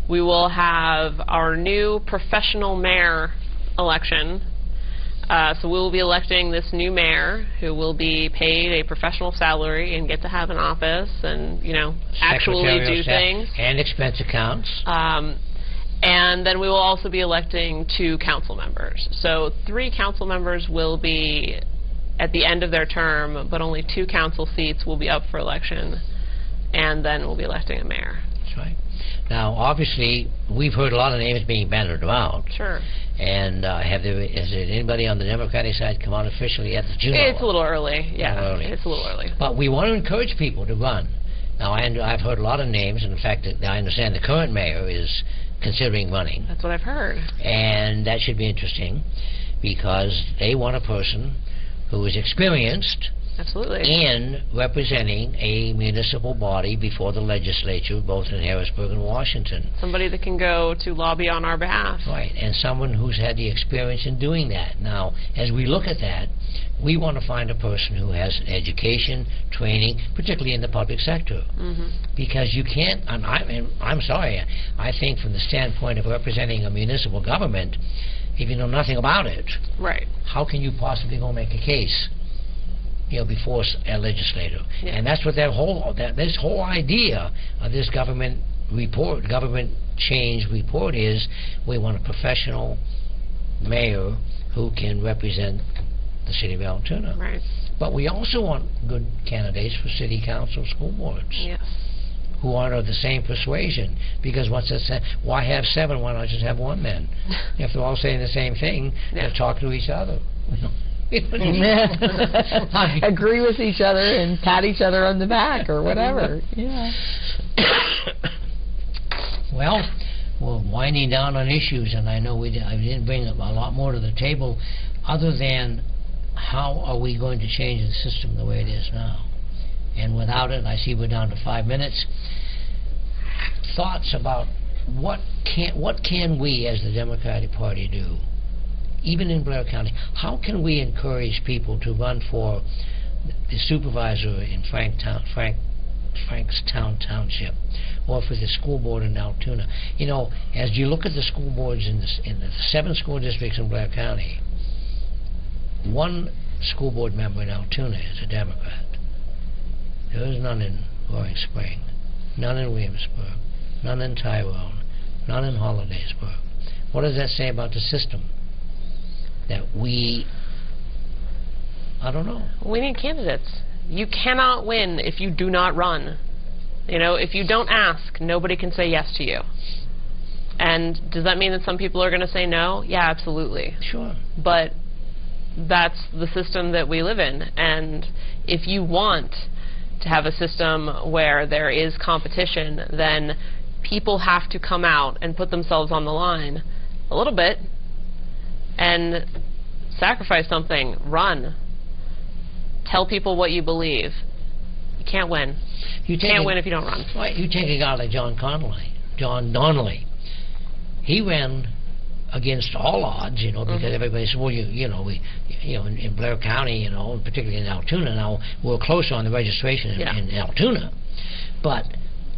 we will have our new professional mayor election. So we will be electing this new mayor who will be paid a professional salary and get to have an office and, you know, actually do things. And expense accounts. And then we will also be electing 2 council members. So 3 council members will be at the end of their term, but only 2 council seats will be up for election. And then we'll be electing a mayor. That's right. Now, obviously, we've heard a lot of names being bandied around. Sure. And has there anybody on the Democratic side come out officially yet that you know It's a little early, yeah. It's a little early. But we want to encourage people to run. Now, I've heard a lot of names, and in fact, I understand the current mayor is considering running. That's what I've heard. And that should be interesting, because they want a person who is experienced Absolutely. in representing a municipal body before the legislature, both in Harrisburg and Washington. Somebody that can go to lobby on our behalf. Right, and someone who's had the experience in doing that. Now, as we look at that, we want to find a person who has education, training, particularly in the public sector. Because you can't, I'm sorry, I think from the standpoint of representing a municipal government, if you know nothing about it, right, how can you possibly go make a case, you know, before a legislator? Yeah. And that's what this whole idea of this government change report is. We want a professional mayor who can represent the city of Altoona. Right. But we also want good candidates for city council, school boards. Yes. Who aren't of the same persuasion, because why have 7? Why not just have 1 then? If they're all saying the same thing, they'll talk to each other. Agree with each other and pat each other on the back or whatever. Yeah. Well, we're winding down on issues, and I know I didn't bring a lot more to the table other than how are we going to change the system the way it is now. And without it, I see we're down to 5 minutes. Thoughts about what can we as the Democratic Party do, even in Blair County? How can we encourage people to run for the supervisor in Frank Frankstown Township, or for the school board in Altoona. You know, as you look at the school boards in the 7 school districts in Blair County, 1 school board member in Altoona is a Democrat. There is none in Roaring Spring, none in Williamsburg, none in Tyrone, none in Hollidaysburg. What does that say about the system? That I don't know. We need candidates. You cannot win if you do not run. You know, if you don't ask, nobody can say yes to you. And does that mean that some people are going to say no? Yeah, absolutely. Sure. But that's the system that we live in. And if you want to have a system where there is competition, then people have to come out and put themselves on the line a little bit and sacrifice something. Run. Tell people what you believe. You can't win. You can't win if you don't run. Right. You take a guy like John Donnelly. He ran against all odds, you know, because everybody said, well, in Blair County, you know, particularly in Altoona, now we're closer on the registration in Altoona. But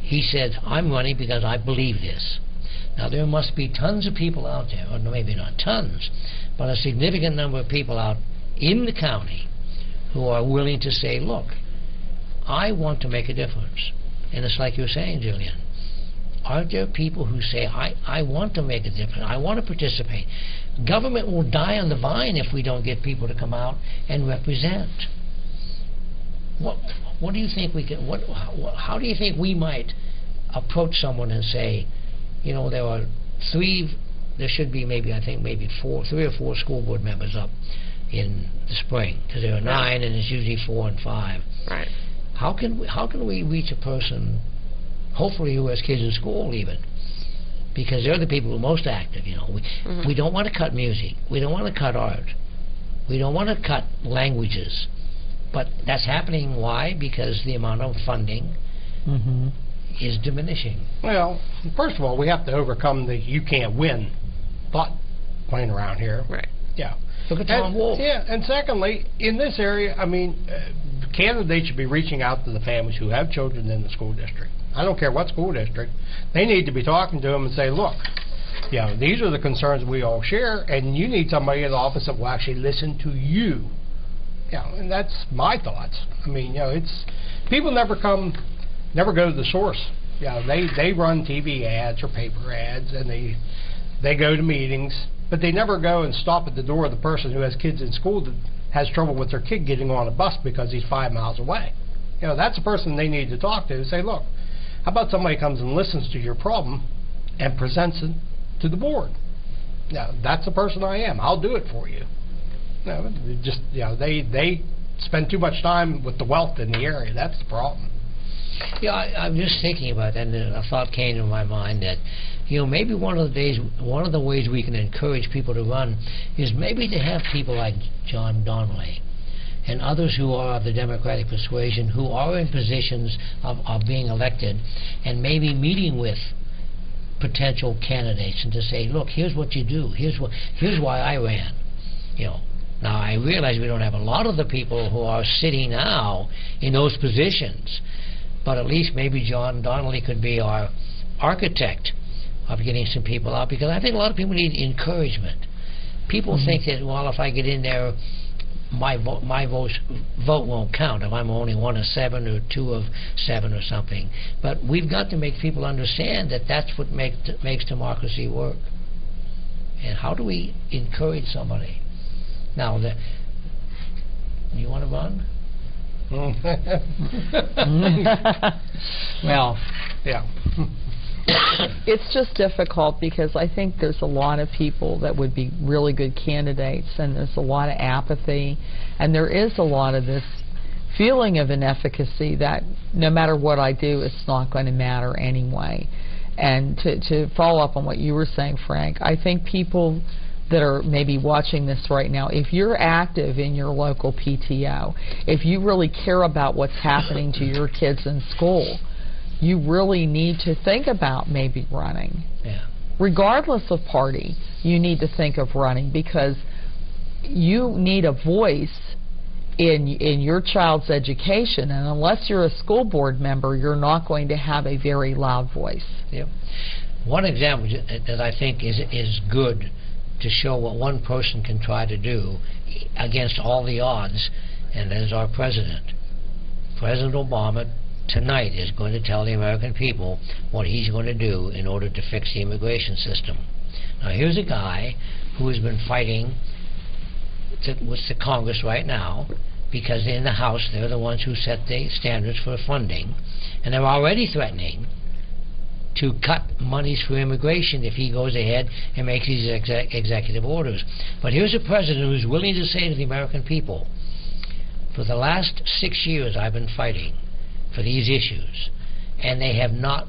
he said, I'm running because I believe this. Now, there must be tons of people out there, or maybe not tons, but a significant number of people out in the county who are willing to say, look, I want to make a difference. And it's like you're saying, Gillian. Aren't there people who say, I want to make a difference, I want to participate? Government will die on the vine if we don't get people to come out and represent. What do you think we can, how do you think we might approach someone and say, you know, there should be maybe 3 or 4 school board members up in the spring, because there are 9 and it's usually 4 and 5. Right. How can we reach a person, hopefully who has kids in school even, because they're the people who are most active, you know. We don't want to cut music. We don't want to cut art. We don't want to cut languages. But that's happening. Why? Because the amount of funding is diminishing. Well, first of all, we have to overcome the you can't win thought playing around here. Right. Yeah. Look at Tom Wolf. Yeah, and secondly, in this area, I mean, candidates should be reaching out to the families who have children in the school district. I don't care what school district. They need to be talking to them and say, look, you know, these are the concerns we all share, and you need somebody in the office that will actually listen to you. You know, and that's my thoughts. I mean, you know, it's people never go to the source. You know, they run TV ads or paper ads, and they go to meetings, but they never go and stop at the door of the person who has kids in school that has trouble with their kid getting on a bus because he's 5 miles away. You know, that's the person they need to talk to and say, look, how about somebody comes and listens to your problem and presents it to the board? Now, that's the person I am. I'll do it for you. No, just, you know, they spend too much time with the wealth in the area. That's the problem. Yeah, I'm just thinking about that, and a thought came to my mind that, you know, maybe one of the ways we can encourage people to run is maybe to have people like John Donnelly and others who are of the Democratic persuasion, who are in positions of being elected, and maybe meeting with potential candidates and to say, look, here's what you do, here's why I ran. You know, now I realize we don't have a lot of the people who are sitting now in those positions, but at least maybe John Donnelly could be our architect of getting some people out, because I think a lot of people need encouragement. People think that, well, if I get in there, my vote won't count if I'm only 1 of 7 or 2 of 7 or something. But we've got to make people understand that that's what makes democracy work. And how do we encourage somebody? Now, you want to run? Well, yeah. It's just difficult because I think there's a lot of people that would be really good candidates, and there's a lot of apathy, and there is a lot of this feeling of inefficacy that no matter what I do, it's not going to matter anyway. And to follow up on what you were saying, Frank, I think people that are maybe watching this right now, if you're active in your local PTO, if you really care about what's happening to your kids in school, you really need to think about maybe running. Yeah. Regardless of party, you need to think of running, because you need a voice in your child's education, and unless you're a school board member, you're not going to have a very loud voice. Yep. One example that I think is good to show what one person can try to do against all the odds, and that is our president. President Obama tonight is going to tell the American people what he's going to do in order to fix the immigration system. Now, here's a guy who has been fighting with the Congress right now, because in the House they're the ones who set the standards for funding, and they're already threatening to cut monies for immigration if he goes ahead and makes these executive orders. But here's a president who's willing to say to the American people, for the last 6 years I've been fighting for these issues, and they have not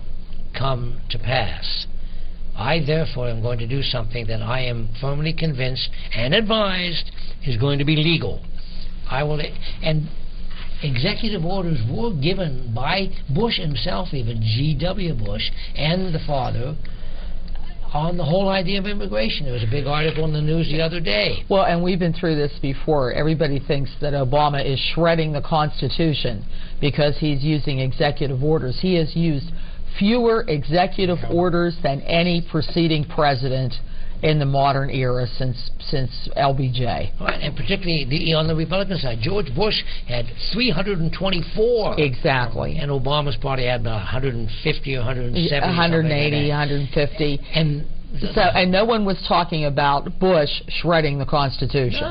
come to pass. I therefore am going to do something that I am firmly convinced and advised is going to be legal. I will, and executive orders were given by Bush himself, even G.W. Bush, and the father, on the whole idea of immigration. There was a big article in the news the other day. Well, and we've been through this before. Everybody thinks that Obama is shredding the Constitution because he's using executive orders. He has used fewer executive orders than any preceding president in the modern era since LBJ. Right, and particularly on the Republican side. George Bush had 324. Exactly. And Obama's probably had about 150 or 170. 180, 150. And no one was talking about Bush shredding the Constitution.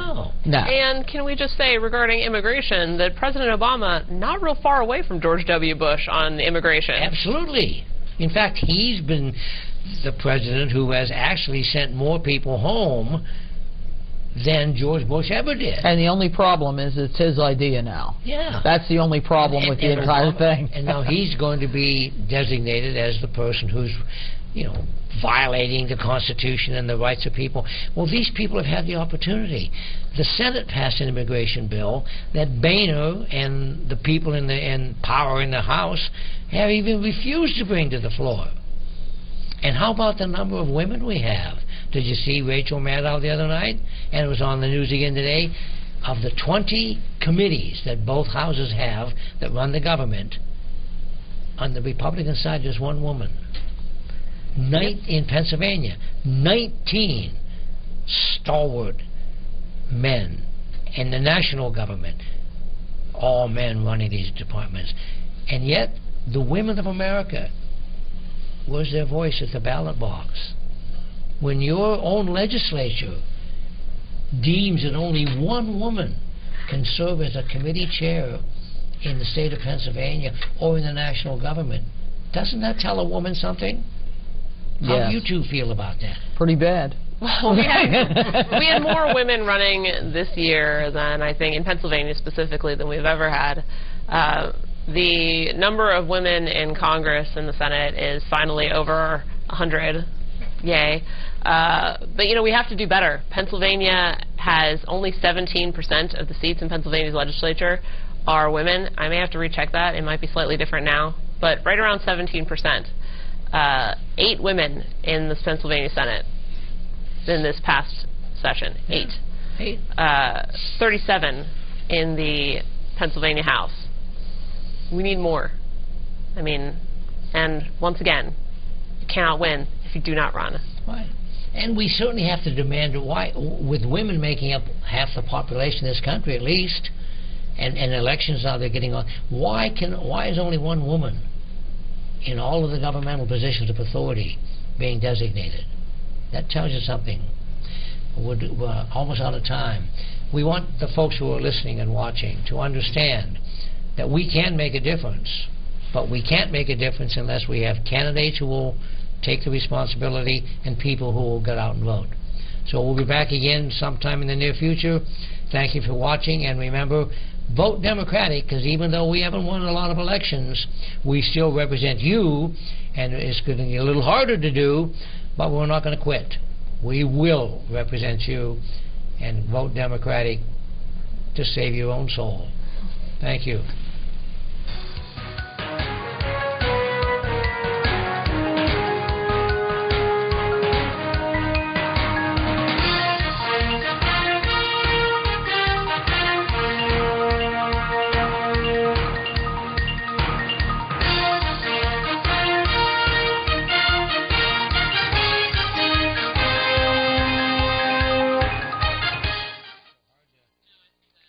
No. And can we just say regarding immigration that President Obama not real far away from George W. Bush on immigration? Absolutely. In fact, he's been the president who has actually sent more people home than George Bush ever did. And the only problem is it's his idea now. Yeah. That's the only problem with the entire thing. And now he's going to be designated as the person who's, violating the Constitution and the rights of people. Well, these people have had the opportunity. The Senate passed an immigration bill that Boehner and the people in power in the House have even refused to bring to the floor. And how about the number of women we have? Did you see Rachel Maddow the other night? And it was on the news again today. Of the 20 committees that both houses have that run the government, on the Republican side there's one woman. In Pennsylvania, 19 stalwart men in the national government, all men running these departments. And yet, the women of America, where's their voice at the ballot box? When your own legislature deems that only one woman can serve as a committee chair in the state of Pennsylvania or in the national government, doesn't that tell a woman something? How do you two feel about that? Pretty bad. Well, we had more women running this year than, I think, in Pennsylvania specifically, than we've ever had. The number of women in Congress and the Senate is finally over 100. Yay. But, we have to do better. Pennsylvania has only 17% of the seats in Pennsylvania's legislature are women. I may have to recheck that. It might be slightly different now. But right around 17%. 8 women in the Pennsylvania Senate in this past session. 8. 37 in the Pennsylvania House. We need more. And once again, you cannot win if you do not run. Right. And we certainly have to demand why, with women making up half the population of this country at least, and elections now they're getting on, why is only one woman in all of the governmental positions of authority being designated? That tells you something. We're almost out of time. We want the folks who are listening and watching to understand that we can make a difference, but we can't make a difference unless we have candidates who will take the responsibility and people who will get out and vote. So we'll be back again sometime in the near future. Thank you for watching, and remember, vote Democratic, because even though we haven't won a lot of elections, we still represent you, and it's going to be a little harder to do, but we're not going to quit. We will represent you, and vote Democratic to save your own soul. Thank you.